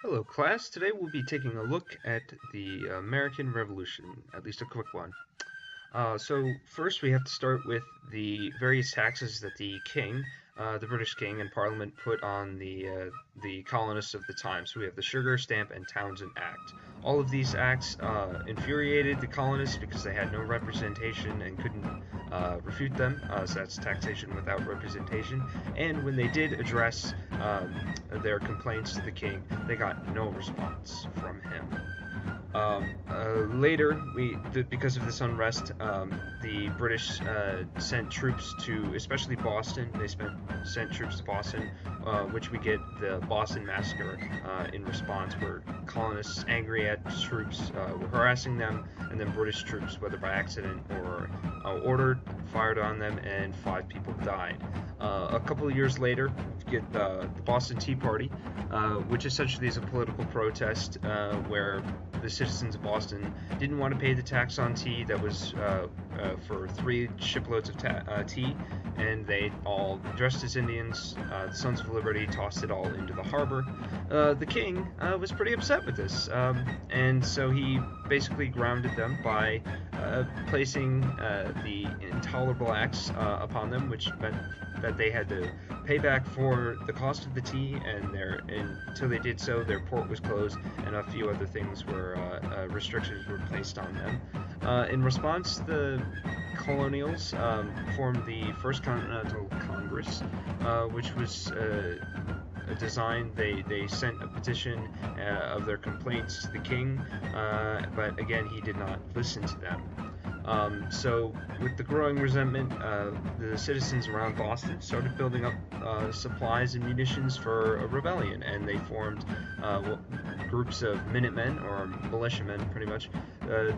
Hello class, today we'll be taking a look at the American Revolution, at least a quick one. So first we have to start with the various taxes that the king, the British king and Parliament put on the colonists of the time. So we have the Sugar, Stamp, and Townshend Act. All of these acts infuriated the colonists because they had no representation and couldn't refute them. So that's taxation without representation. And when they did address their complaints to the king, they got no response from him. Later, because of this unrest, the British sent troops to, especially Boston. They sent troops to Boston, which we get the Boston Massacre in response, where colonists, angry at troops, were harassing them, and then British troops, whether by accident or ordered, fired on them, and 5 people died. A couple of years later, we get the Boston Tea Party, which essentially is a political protest where the citizens of Boston didn't want to pay the tax on tea that was for 3 shiploads of tea, and they all, dressed as Indians, the Sons of Liberty, tossed it all into the harbor. The king was pretty upset with this, and so he basically grounded them by placing the intolerable acts upon them, which meant that they had to pay back for the cost of the tea, and until they did so, their port was closed, and a few other things were restrictions were placed on them. In response, the colonials formed the First Continental Congress, which was designed. They sent a petition of their complaints to the king, but again, he did not listen to them. So with the growing resentment, the citizens around Boston started building up supplies and munitions for a rebellion, and they formed groups of Minutemen, or militiamen pretty much,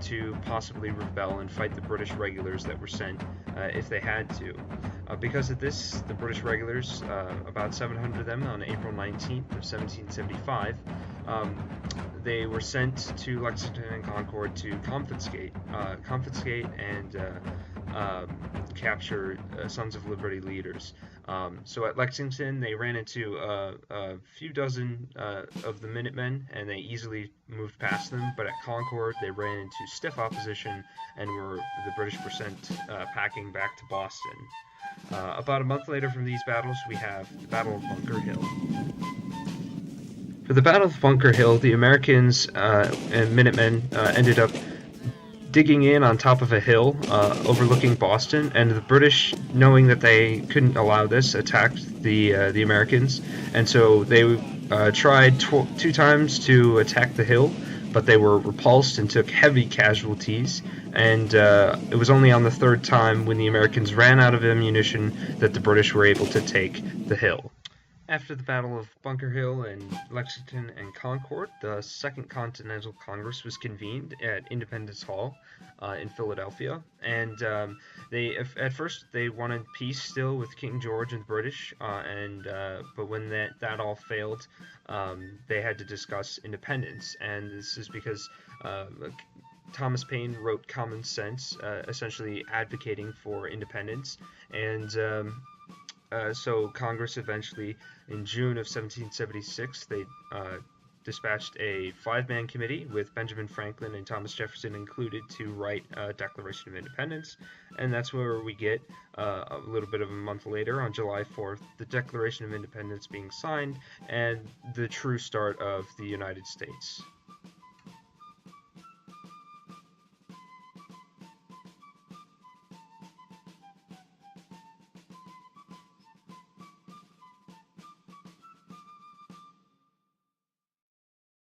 to possibly rebel and fight the British regulars that were sent if they had to. Because of this, the British regulars, about 700 of them on April 19th of 1775, they were sent to Lexington and Concord to confiscate and capture Sons of Liberty leaders. So at Lexington, they ran into a few dozen of the Minutemen, and they easily moved past them. But at Concord, they ran into stiff opposition, and the British were sent packing back to Boston. About a month later from these battles, we have the Battle of Bunker Hill. For the Battle of Bunker Hill, the Americans and Minutemen ended up digging in on top of a hill overlooking Boston, and the British, knowing that they couldn't allow this, attacked the Americans, and so they tried 2 times to attack the hill, but they were repulsed and took heavy casualties, and it was only on the 3rd time, when the Americans ran out of ammunition, that the British were able to take the hill. After the Battle of Bunker Hill and Lexington and Concord, the Second Continental Congress was convened at Independence Hall in Philadelphia, and at first they wanted peace still with King George and the British, but when that all failed, they had to discuss independence, and this is because Thomas Paine wrote Common Sense, essentially advocating for independence, and so Congress eventually, in June of 1776, they dispatched a 5-man committee with Benjamin Franklin and Thomas Jefferson included to write a Declaration of Independence, and that's where we get a little bit of a month later, on July 4th, the Declaration of Independence being signed, and the true start of the United States.